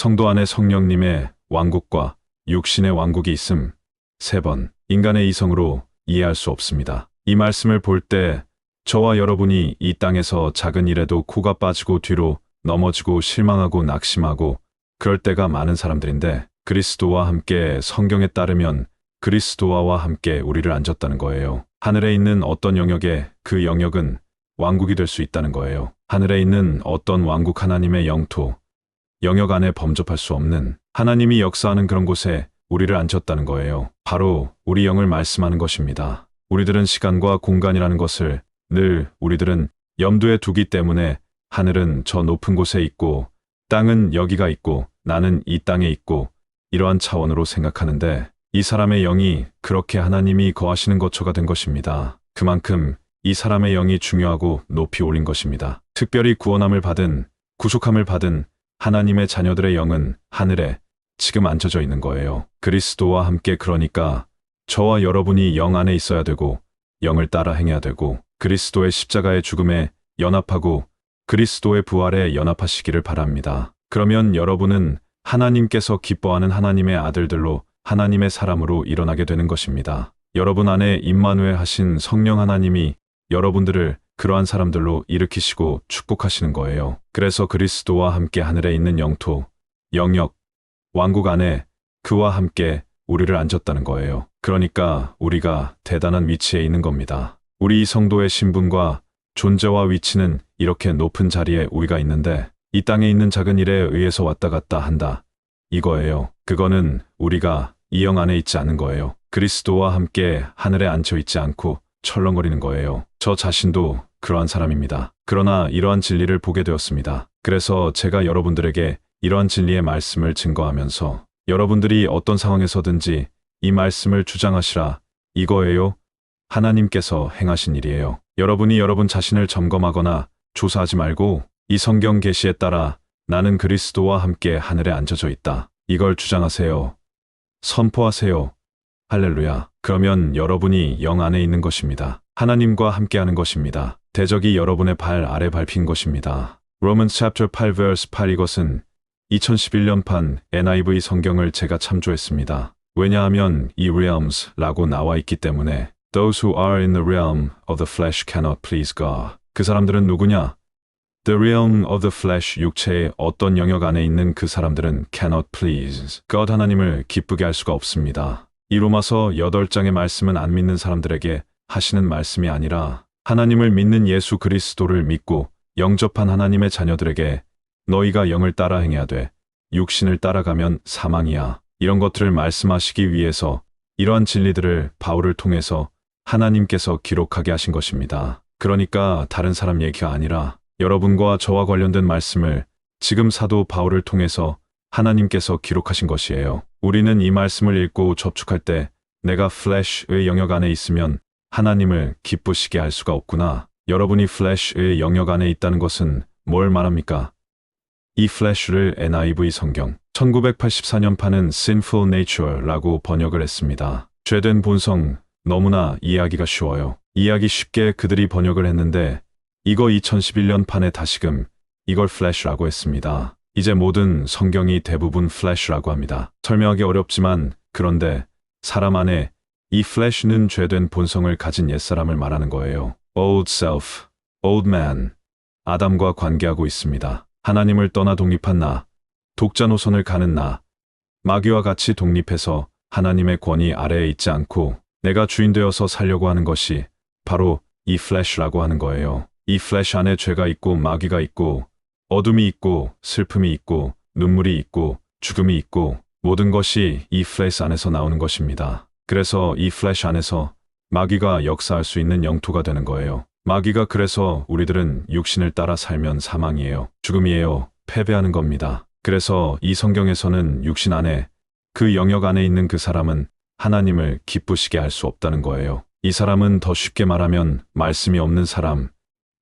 성도 안에 성령님의 왕국과 육신의 왕국이 있음. 3번. 인간의 이성으로 이해할 수 없습니다. 이 말씀을 볼 때 저와 여러분이 이 땅에서 작은 일에도 코가 빠지고 뒤로 넘어지고 실망하고 낙심하고 그럴 때가 많은 사람들인데, 그리스도와 함께 성경에 따르면 그리스도와 함께 우리를 앉았다는 거예요. 하늘에 있는 어떤 영역에 그 영역은 왕국이 될 수 있다는 거예요. 하늘에 있는 어떤 왕국, 하나님의 영토, 영역 안에 범접할 수 없는, 하나님이 역사하는 그런 곳에 우리를 앉혔다는 거예요. 바로 우리 영을 말씀하는 것입니다. 우리들은 시간과 공간이라는 것을 늘 우리들은 염두에 두기 때문에 하늘은 저 높은 곳에 있고 땅은 여기가 있고 나는 이 땅에 있고 이러한 차원으로 생각하는데, 이 사람의 영이 그렇게 하나님이 거하시는 것처가 된 것입니다. 그만큼 이 사람의 영이 중요하고 높이 올린 것입니다. 특별히 구원함을 받은, 구속함을 받은 하나님의 자녀들의 영은 하늘에 지금 앉혀져 있는 거예요. 그리스도와 함께, 그러니까 저와 여러분이 영 안에 있어야 되고 영을 따라 행해야 되고 그리스도의 십자가의 죽음에 연합하고 그리스도의 부활에 연합하시기를 바랍니다. 그러면 여러분은 하나님께서 기뻐하는 하나님의 아들들로, 하나님의 사람으로 일어나게 되는 것입니다. 여러분 안에 임마누엘 하신 성령 하나님이 여러분들을 그러한 사람들로 일으키시고 축복하시는 거예요. 그래서 그리스도와 함께 하늘에 있는 영토, 영역, 왕국 안에 그와 함께 우리를 앉혔다는 거예요. 그러니까 우리가 대단한 위치에 있는 겁니다. 우리 이 성도의 신분과 존재와 위치는 이렇게 높은 자리에 우리가 있는데, 이 땅에 있는 작은 일에 의해서 왔다 갔다 한다, 이거예요. 그거는 우리가 이 영 안에 있지 않은 거예요. 그리스도와 함께 하늘에 앉혀 있지 않고 철렁거리는 거예요. 저 자신도 그러한 사람입니다. 그러나 이러한 진리를 보게 되었습니다. 그래서 제가 여러분들에게 이러한 진리의 말씀을 증거하면서 여러분들이 어떤 상황에서든지 이 말씀을 주장하시라, 이거예요. 하나님께서 행하신 일이에요. 여러분이 여러분 자신을 점검하거나 조사하지 말고 이 성경 계시에 따라 나는 그리스도와 함께 하늘에 앉아져 있다, 이걸 주장하세요. 선포하세요. 할렐루야. 그러면 여러분이 영 안에 있는 것입니다. 하나님과 함께하는 것입니다. 대적이 여러분의 발 아래 밟힌 것입니다. Romans chapter 8 verse 8. 이것은 2011년판 NIV 성경을 제가 참조했습니다. 왜냐하면 이 realms라고 나와 있기 때문에 Those who are in the realm of the flesh cannot please God. 그 사람들은 누구냐? The realm of the flesh, 육체의 어떤 영역 안에 있는 그 사람들은 cannot please God, 하나님을 기쁘게 할 수가 없습니다. 이 로마서 8장의 말씀은 안 믿는 사람들에게 하시는 말씀이 아니라 하나님을 믿는 예수 그리스도를 믿고 영접한 하나님의 자녀들에게 너희가 영을 따라 행해야 돼. 육신을 따라가면 사망이야. 이런 것들을 말씀하시기 위해서 이러한 진리들을 바울을 통해서 하나님께서 기록하게 하신 것입니다. 그러니까 다른 사람 얘기가 아니라 여러분과 저와 관련된 말씀을 지금 사도 바울을 통해서 하나님께서 기록하신 것이에요. 우리는 이 말씀을 읽고 접촉할 때 내가 플래시의 영역 안에 있으면 하나님을 기쁘시게 할 수가 없구나. 여러분이 플래시의 영역 안에 있다는 것은 뭘 말합니까? 이 플래시를 NIV 성경 1984년판은 Sinful Nature라고 번역을 했습니다. 죄된 본성, 너무나 이해하기가 쉬워요. 이해하기 쉽게 그들이 번역을 했는데 이거 2011년판에 다시금 이걸 플래시라고 했습니다. 이제 모든 성경이 대부분 플래시라고 합니다. 설명하기 어렵지만 그런데 사람 안에 이 플래시는 죄된 본성을 가진 옛사람을 말하는 거예요. Old self, old man, 아담과 관계하고 있습니다. 하나님을 떠나 독립한 나, 독자 노선을 가는 나, 마귀와 같이 독립해서 하나님의 권위 아래에 있지 않고 내가 주인 되어서 살려고 하는 것이 바로 이 플래시라고 하는 거예요. 이 플래시 안에 죄가 있고 마귀가 있고 어둠이 있고 슬픔이 있고 눈물이 있고 죽음이 있고 모든 것이 이 플래시 안에서 나오는 것입니다. 그래서 이 플래시 안에서 마귀가 역사할 수 있는 영토가 되는 거예요. 마귀가, 그래서 우리들은 육신을 따라 살면 사망이에요. 죽음이에요. 패배하는 겁니다. 그래서 이 성경에서는 육신 안에 그 영역 안에 있는 그 사람은 하나님을 기쁘시게 할 수 없다는 거예요. 이 사람은 더 쉽게 말하면 말씀이 없는 사람,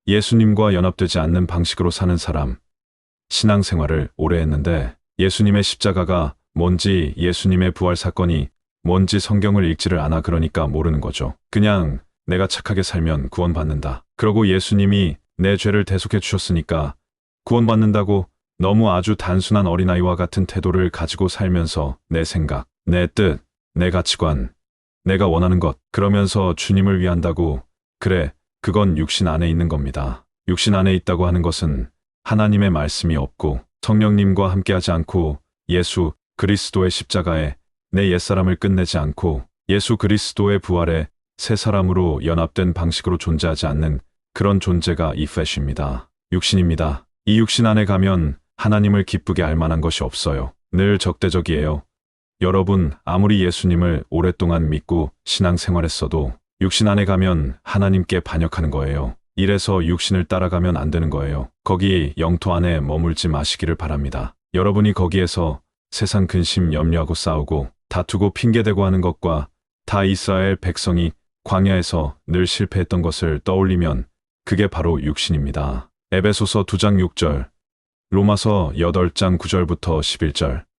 예수님과 연합되지 않는 방식으로 사는 사람, 신앙생활을 오래 했는데 예수님의 십자가가 뭔지, 예수님의 부활 사건이 뭔지 성경을 읽지를 않아. 그러니까 모르는 거죠. 그냥 내가 착하게 살면 구원받는다. 그러고 예수님이 내 죄를 대속해 주셨으니까 구원받는다고 너무 아주 단순한 어린아이와 같은 태도를 가지고 살면서 내 생각, 내 뜻, 내 가치관, 내가 원하는 것, 그러면서 주님을 위한다고, 그래, 그건 육신 안에 있는 겁니다. 육신 안에 있다고 하는 것은 하나님의 말씀이 없고 성령님과 함께하지 않고 예수 그리스도의 십자가에 내 옛사람을 끝내지 않고 예수 그리스도의 부활에 새 사람으로 연합된 방식으로 존재하지 않는 그런 존재가 이 플래시입니다. 육신입니다. 이 육신 안에 가면 하나님을 기쁘게 할 만한 것이 없어요. 늘 적대적이에요. 여러분, 아무리 예수님을 오랫동안 믿고 신앙생활했어도 육신 안에 가면 하나님께 반역하는 거예요. 이래서 육신을 따라가면 안 되는 거예요. 거기 영토 안에 머물지 마시기를 바랍니다. 여러분이 거기에서 세상 근심 염려하고 싸우고 다투고 핑계대고 하는 것과 다 이스라엘 백성이 광야에서 늘 실패했던 것을 떠올리면 그게 바로 육신입니다. 에베소서 2장 6절, 로마서 8장 9절부터 11절,